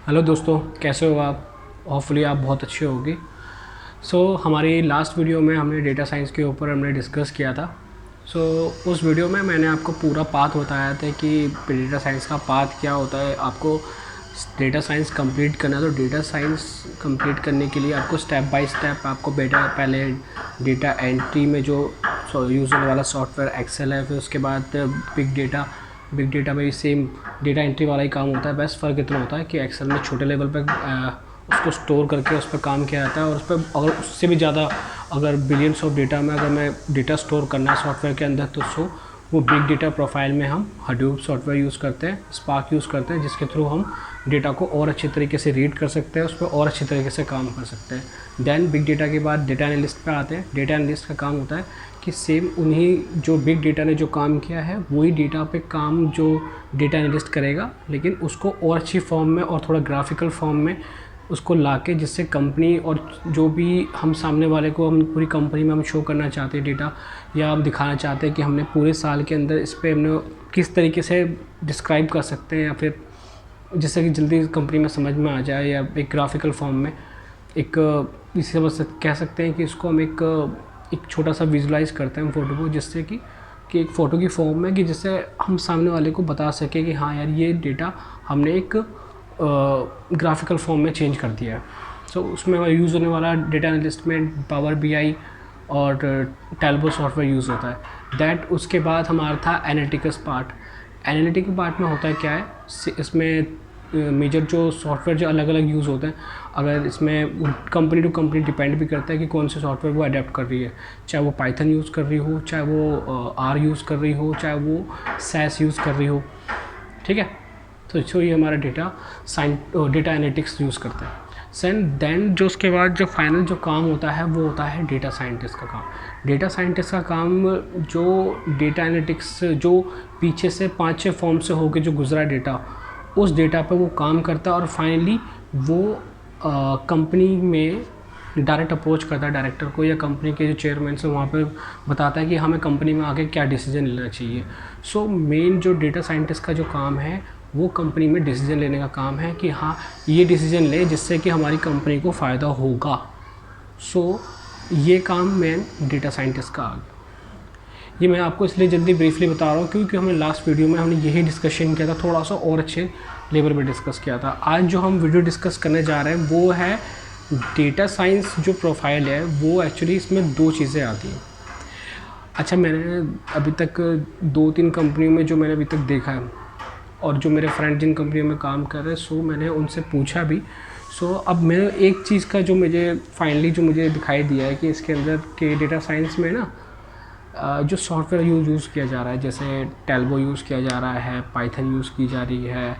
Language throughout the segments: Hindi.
हेलो दोस्तों, कैसे हो आप? होपफुली आप बहुत अच्छे होगे। हमारी लास्ट वीडियो में हमने डेटा साइंस के ऊपर हमने डिस्कस किया था। उस वीडियो में मैंने आपको पूरा पाथ बताया था कि डेटा साइंस का पाथ क्या होता है। आपको डेटा साइंस कंप्लीट करना है तो डेटा साइंस कंप्लीट करने के लिए आपको स्टेप बाय स्टेप आपको पहले डेटा एंट्री में जो यूज़ होने वाला सॉफ्टवेयर एक्सेल है, फिर उसके बाद बिग डेटा में भी सेम डेटा एंट्री वाला ही काम होता है। बस फ़र्क इतना होता है कि एक्सेल में छोटे लेवल पे उसको स्टोर करके उस पर काम किया जाता है, और उस पर अगर उससे भी ज़्यादा अगर बिलियंस ऑफ डेटा में अगर मैं डेटा स्टोर करना है सॉफ्टवेयर के अंदर, तो वो बिग डेटा प्रोफाइल में हम हडूप सॉफ्टवेयर यूज़ करते हैं, स्पार्क यूज़ करते हैं, जिसके थ्रू हम डेटा को और अच्छे तरीके से रीड कर सकते हैं, उस पर और अच्छे तरीके से काम कर सकते हैं। देन बिग डेटा के बाद डेटा एनालिस्ट पे आते हैं। डेटा एनालिस्ट का काम होता है कि सेम उन्हीं जो बिग डेटा ने जो काम किया है वही डेटा पे काम जो डेटा एनालिस्ट करेगा, लेकिन उसको और अच्छी फॉर्म में और थोड़ा ग्राफिकल फॉर्म में उसको लाके, जिससे कंपनी और जो भी हम सामने वाले को हम पूरी कंपनी में हम शो करना चाहते हैं डेटा, या हम दिखाना चाहते हैं कि हमने पूरे साल के अंदर इस पर हमने किस तरीके से डिस्क्राइब कर सकते हैं, या फिर जिससे कि जल्दी कंपनी में समझ में आ जाए, या एक ग्राफिकल फॉर्म में एक इसे बस कह सकते हैं कि इसको हम एक छोटा सा विजुलाइज करते हैं फ़ोटो को, जिससे कि एक फ़ोटो की फॉर्म में, कि जिससे हम सामने वाले को बता सकें कि हाँ यार, ये डेटा हमने एक ग्राफिकल फॉर्म में चेंज कर दिया है। उसमें यूज़ होने वाला डेटा एनालिस्ट में पावर बीआई और टैल्बो सॉफ्टवेयर यूज़ होता है। दैट उसके बाद हमारा था एनालिटिक्स पार्ट। एनालिटिक्स पार्ट में होता है क्या है, इसमें मेजर जो सॉफ्टवेयर जो अलग अलग यूज़ होते हैं, अगर इसमें कंपनी टू कंपनी डिपेंड भी करता है कि कौन से सॉफ्टवेयर वो अडेप्ट कर रही है, चाहे वो पाइथन यूज़ कर रही हो, चाहे वो आर यूज़ कर रही हो, चाहे वो सैस यूज़ कर रही हो। ठीक है, तो ये हमारा डेटा एनालिटिक्स यूज़ करता है। देन जो उसके बाद जो फाइनल जो काम होता है वो होता है डेटा साइंटिस्ट का काम। डेटा साइंटिस्ट का काम जो डेटा एनालिटिक्स जो पीछे से 5-6 फॉर्म से होकर जो गुजरा डेटा, उस डेटा पे वो काम करता है, और फाइनली वो कंपनी में डायरेक्ट अप्रोच करता है डायरेक्टर को, या कंपनी के जो चेयरमैन से वहाँ पे बताता है कि हमें कंपनी में आके क्या डिसीजन लेना चाहिए। मेन जो डेटा साइंटिस्ट का जो काम है वो कंपनी में डिसीजन लेने का काम है कि हाँ, ये डिसीजन ले जिससे कि हमारी कंपनी को फ़ायदा होगा। ये काम मेन डेटा साइंटिस्ट का आ गया। ये मैं आपको इसलिए जल्दी ब्रीफली बता रहा हूँ क्योंकि हमने लास्ट वीडियो में हमने यही डिस्कशन किया था, थोड़ा सा और अच्छे लेवल पे डिस्कस किया था। आज जो हम वीडियो डिस्कस करने जा रहे हैं वो है डेटा साइंस जो प्रोफाइल है, वो एक्चुअली इसमें 2 चीज़ें आती हैं। अच्छा, मैंने अभी तक 2-3 कंपनियों में जो मैंने अभी तक देखा है, और जो मेरे फ्रेंड जिन कंपनियों में काम कर रहे हैं, मैंने उनसे पूछा भी। अब मैं एक चीज़ का जो मुझे फाइनली जो मुझे दिखाई दिया है कि इसके अंदर के डेटा साइंस में ना जो सॉफ्टवेयर यूज़ किया जा रहा है, जैसे टैल्बो यूज़ किया जा रहा है, पाइथन यूज़ की जा रही है,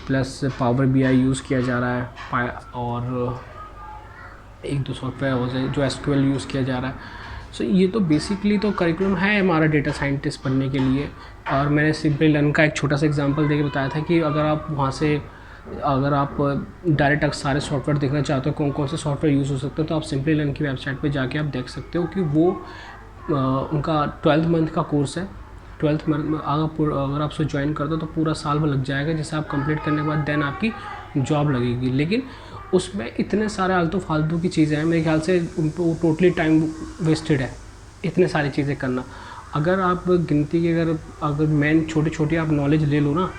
प्लस पावर बीआई यूज़ किया जा रहा है, और एक दो सॉफ्टवेयर हो जाए जो एसक्यूएल यूज़ किया जा रहा है। ये तो बेसिकली तो करिकुलम है हमारा डेटा साइंटिस्ट बनने के लिए। और मैंने सिंपली लर्न का एक छोटा सा एग्जांपल देके बताया था कि अगर आप डायरेक्ट सारे सॉफ्टवेयर देखना चाहते हो कौन कौन से सॉफ्टवेयर यूज़ हो सकते हो, तो आप सिंपली लर्न की वेबसाइट पे जाके आप देख सकते हो कि वो उनका 12 मंथ का कोर्स है। 12th मंथ में अगर आप उसे ज्वाइन कर दो तो पूरा साल भर लग जाएगा, जिसे आप कंप्लीट करने के बाद देन आपकी जॉब लगेगी। लेकिन उसमें इतने सारे आलतू फालतू की चीज़ें हैं, मेरे ख्याल से उनको टोटली टाइम वेस्टेड है इतने सारी चीज़ें करना। अगर आप गिनती की अगर मेन छोटी छोटी आप नॉलेज ले लो ना,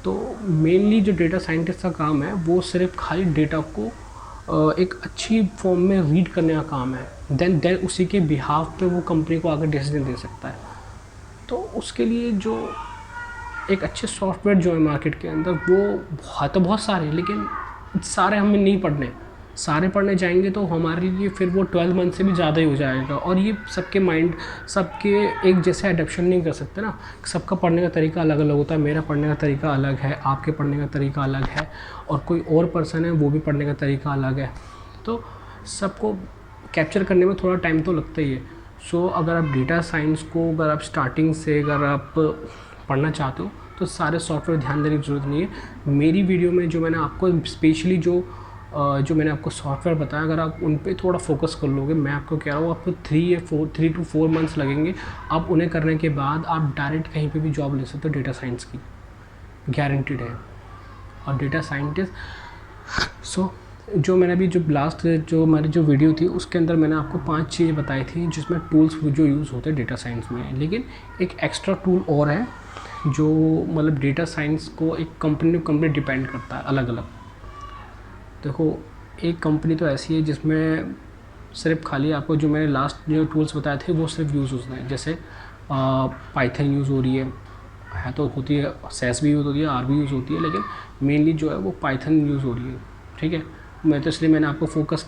तो मेनली जो डेटा साइंटिस्ट का काम है वो सिर्फ खाली डेटा को एक अच्छी फॉर्म में रीड करने का काम है। देन उसी के बिहाफ पे वो कंपनी को आकर डिसीजन दे सकता है। तो उसके लिए जो एक अच्छे सॉफ्टवेयर जो है मार्केट के अंदर, वो तो बहुत सारे, लेकिन सारे हमें नहीं पढ़ने। सारे पढ़ने जाएंगे तो हमारे लिए फिर वो 12 मंथ से भी ज़्यादा ही हो जाएगा, और ये सबके एक जैसे अडेप्शन नहीं कर सकते ना। सबका पढ़ने का तरीका अलग अलग होता है। मेरा पढ़ने का तरीका अलग है, आपके पढ़ने का तरीका अलग है, और कोई और पर्सन है वो भी पढ़ने का तरीका अलग है। तो सबको कैप्चर करने में थोड़ा टाइम तो लगता ही है। अगर आप डेटा साइंस को अगर आप स्टार्टिंग से अगर आप पढ़ना चाहते हो तो सारे सॉफ्टवेयर ध्यान देने की ज़रूरत नहीं है। मेरी वीडियो में जो मैंने आपको स्पेशली जो मैंने आपको सॉफ्टवेयर बताया, अगर आप उन पे थोड़ा फोकस कर लोगे, मैं आपको कह रहा हूँ आपको 3 to 4 मंथ्स लगेंगे। आप उन्हें करने के बाद आप डायरेक्ट कहीं पे भी जॉब ले सकते हो डेटा साइंस की, गारंटीड है। और डेटा साइंटिस्ट सो जो मैंने अभी जो लास्ट जो हमारी जो वीडियो थी उसके अंदर मैंने आपको 5 चीज़ें बताई थी जिसमें टूल्स जो यूज़ होते हैं डेटा साइंस में। लेकिन एक एक्स्ट्रा टूल और है जो मतलब डेटा साइंस को एक कंपनी डिपेंड करता है अलग अलग। देखो, एक कंपनी तो ऐसी है जिसमें सिर्फ खाली आपको जो मैंने लास्ट जो टूल्स बताए थे वो सिर्फ यूज़ होते हैं। जैसे पाइथन यूज़ हो रही है तो होती है, सेस भी यूज़ होती है, आर भी यूज़ होती है, लेकिन मेनली जो है वो पाइथन यूज़ हो रही है। ठीक है, मैं तो इसलिए मैंने आपको फोकस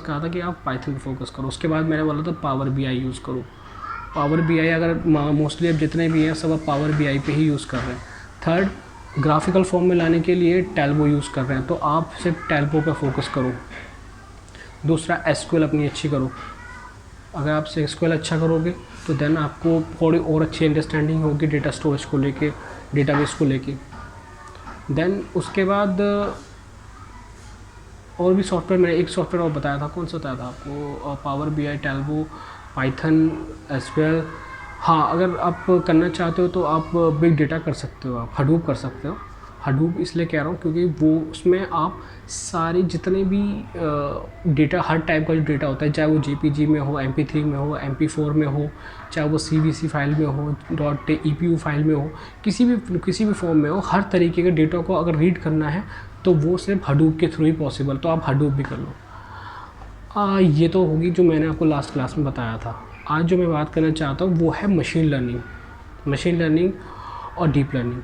कहा था कि आप पाइथन पे फोकस करो। उसके बाद मैंने बोला था पावर बीआई यूज़ करो। पावर बीआई अगर मोस्टली अब जितने भी हैं सब अब पावर बीआई पे ही यूज़ कर रहे हैं। थर्ड, ग्राफिकल फॉर्म में लाने के लिए टैल्बो यूज़ कर रहे हैं, तो आप सिर्फ टैल्बो पे फोकस करो। दूसरा, एसक्यूएल अपनी अच्छी करो। अगर आप एसक्यूएल अच्छा करोगे तो देन आपको थोड़ी और अच्छी अंडरस्टैंडिंग होगी डेटा स्टोरेज को लेके, डेटाबेस को लेके। देन उसके बाद और भी सॉफ्टवेयर, मैंने एक सॉफ्टवेयर और बताया था, कौन सा बताया था आपको? पावर बीआई, टैल्बो, पाइथन, एसक्यूएल। हाँ, अगर आप करना चाहते हो तो आप बिग डेटा कर सकते हो, आप हडूप कर सकते हो। हडूप इसलिए कह रहा हूँ क्योंकि वो उसमें आप सारे जितने भी डेटा, हर टाइप का जो डेटा होता है, चाहे वो जेपीजी में हो, MP3 में हो, MP4 में हो, चाहे वो CVC फाइल में हो, .epu फाइल में हो, किसी भी फॉर्म में हो, हर तरीके के डेटा को अगर रीड करना है तो वो सिर्फ हडूप के थ्रू ही पॉसिबल। तो आप हडूप भी कर लो। ये तो होगी जो मैंने आपको लास्ट क्लास में बताया था। आज जो मैं बात करना चाहता हूँ वो है मशीन लर्निंग और डीप लर्निंग।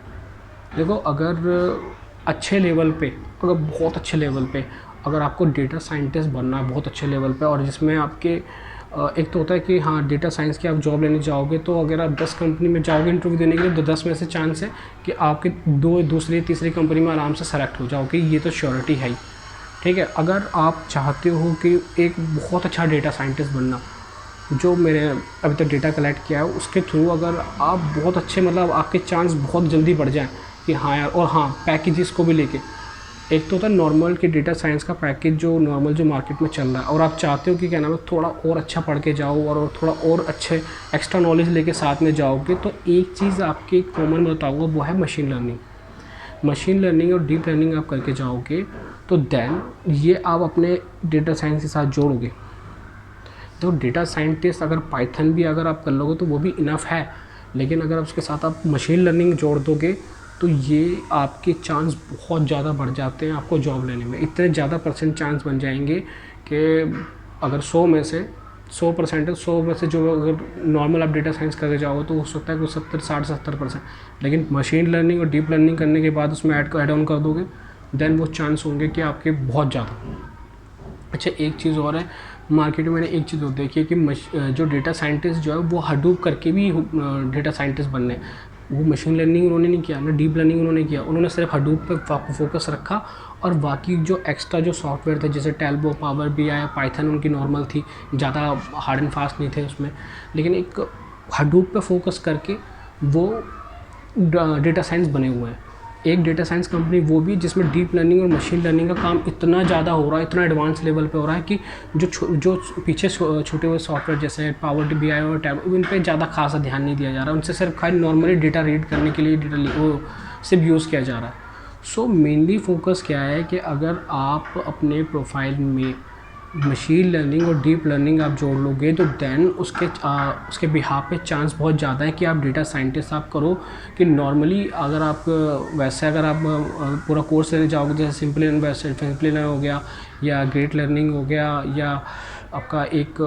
देखो, अगर अच्छे लेवल पे, अगर बहुत अच्छे लेवल पे अगर आपको डेटा साइंटिस्ट बनना है बहुत अच्छे लेवल पे, और जिसमें आपके एक तो होता है कि हाँ डेटा साइंस की आप जॉब लेने जाओगे तो अगर आप 10 कंपनी में जाओगे इंटरव्यू देने के लिए तो 10 में से चांस है कि आपके दूसरी तीसरी कंपनी में आराम से सेलेक्ट हो जाओगे, ये तो श्योरिटी है ही। ठीक है, अगर आप चाहते हो कि एक बहुत अच्छा डेटा साइंटिस्ट बनना, जो मैंने अभी तक डेटा कलेक्ट किया है उसके थ्रू अगर आप बहुत अच्छे, मतलब आपके चांस बहुत जल्दी बढ़ जाएँ कि हाँ यार। और हाँ, पैकेजेस को भी लेके, एक तो होता है नॉर्मल कि डेटा साइंस का पैकेज जो नॉर्मल जो मार्केट में चल रहा है, और आप चाहते हो कि क्या नाम है थोड़ा और अच्छा पढ़ के जाओ और थोड़ा और अच्छे एक्स्ट्रा नॉलेज लेके साथ में जाओगे, तो एक चीज़ आपकी कॉमन बताऊँगा वो है मशीन लर्निंग और डीप लर्निंग आप करके जाओगे तो देन ये आप अपने डेटा साइंस के साथ जोड़ोगे। तो डेटा साइंटिस्ट अगर पाइथन भी अगर आप कर लोगे तो वो भी इनफ है, लेकिन अगर उसके साथ आप मशीन लर्निंग जोड़ दोगे तो ये आपके चांस बहुत ज़्यादा बढ़ जाते हैं आपको जॉब लेने में। इतने ज़्यादा परसेंट चांस बन जाएंगे कि अगर 100 में से 100% है, 100 में से जो अगर नॉर्मल आप डेटा साइंस करके जाओगे तो हो सकता है कि 70-60-70%, लेकिन मशीन लर्निंग और डीप लर्निंग करने के बाद उसमें ऐड ऑन कर दोगे देन वो चांस होंगे कि आपके बहुत ज़्यादा। अच्छा, एक चीज़ और है, मार्केट में मैंने एक चीज़ और देखी है कि जो डेटा साइंटिस्ट जो है वो हडूप करके भी डेटा साइंटिस्ट बनने, वो मशीन लर्निंग उन्होंने नहीं किया ना डीप लर्निंग उन्होंने किया, उन्होंने सिर्फ हडूप पे फोकस रखा और बाकी जो एक्स्ट्रा जो सॉफ्टवेयर थे जैसे टैल्बो, पावर बीआई, पाइथन उनकी नॉर्मल थी, ज़्यादा हार्ड एंड फास्ट नहीं थे उसमें, लेकिन एक हडूप पे फोकस करके वो डेटा साइंस बने हुए हैं। एक डेटा साइंस कंपनी वो भी जिसमें डीप लर्निंग और मशीन लर्निंग का काम इतना ज़्यादा हो रहा है, इतना एडवांस लेवल पे हो रहा है कि जो पीछे छूटे हुए सॉफ्टवेयर जैसे पावर बीआई और टैब उन पर ज़्यादा खासा ध्यान नहीं दिया जा रहा है, उनसे सिर्फ खाली नॉर्मली डेटा रीड करने के लिए वो सिर्फ यूज़ किया जा रहा है। सो मेनली फोकस क्या है कि अगर आप अपने प्रोफाइल में मशीन लर्निंग और डीप लर्निंग आप जोड़ लोगे तो देन उसके बिहाफ पे चांस बहुत ज़्यादा है कि आप डेटा साइंटिस्ट आप करो। कि नॉर्मली अगर आप वैसे अगर आप पूरा कोर्स लेने जाओगे जैसे सिंपल लर्निंग हो गया या ग्रेट लर्निंग हो गया या आपका एक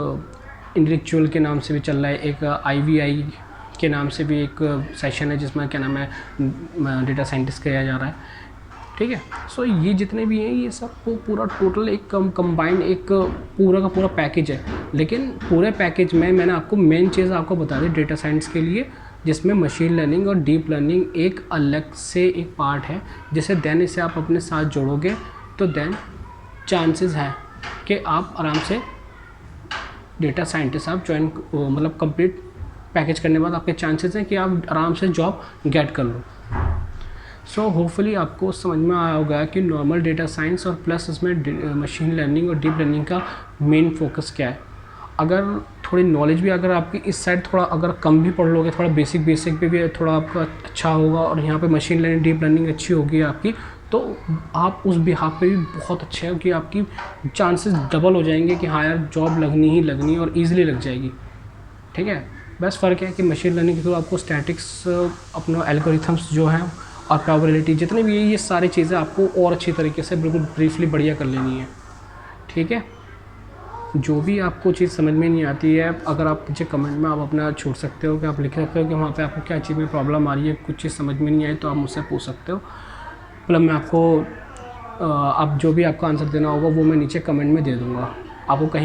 इंटेलेक्चुअल के नाम से भी चल रहा है, एक IVI के नाम से भी एक सेशन है जिसमें क्या नाम है डेटा साइंटिस्ट किया जा रहा है। ठीक है, सो ये जितने भी हैं ये सब पूरा टोटल एक कंबाइंड एक पूरा का पूरा पैकेज है। लेकिन पूरे पैकेज में मैंने आपको मेन चीज़ आपको बता दी डेटा साइंस के लिए, जिसमें मशीन लर्निंग और डीप लर्निंग एक अलग से एक पार्ट है, जिसे देन इसे आप अपने साथ जोड़ोगे तो देन चांसेस है कि आप आराम से डेटा साइंटिस्ट आप ज्वाइन मतलब कंप्लीट पैकेज करने के बाद आपके चांसेस हैं कि आप आराम से जॉब गेट कर लो। सो होपफुली आपको समझ में आया होगा कि नॉर्मल डेटा साइंस और प्लस इसमें मशीन लर्निंग और डीप लर्निंग का मेन फोकस क्या है। अगर थोड़ी नॉलेज भी अगर आपकी इस साइड थोड़ा अगर कम भी पढ़ लोगे, थोड़ा बेसिक पे भी थोड़ा आपका अच्छा होगा और यहाँ पे मशीन लर्निंग डीप लर्निंग अच्छी होगी आपकी, तो आप उस बिहाफ पे भी बहुत अच्छे हो कि आपकी चांसेस डबल हो जाएंगे कि हाँ यार जॉब लगनी ही लगनी और ईज़िली लग जाएगी। ठीक है, बस फ़र्क है कि मशीन लर्निंग के थ्रू आपको स्टैटिक्स, अपना एल्गोरिथम्स जो हैं और प्रोबेबिलिटी जितने भी ये सारी चीज़ें आपको और अच्छी तरीके से बिल्कुल ब्रीफली बढ़िया कर लेनी है। ठीक है, जो भी आपको चीज़ समझ में नहीं आती है, अगर आप मुझे कमेंट में आप अपना छोड़ सकते हो कि आप लिख सकते हो कि वहाँ पे आपको क्या चीज़ में प्रॉब्लम आ रही है, कुछ चीज़ समझ में नहीं आई तो आप मुझसे पूछ सकते हो। मतलब मैं आपको अब जो भी आपका आंसर देना होगा वो मैं नीचे कमेंट में दे दूँगा। आपको कहीं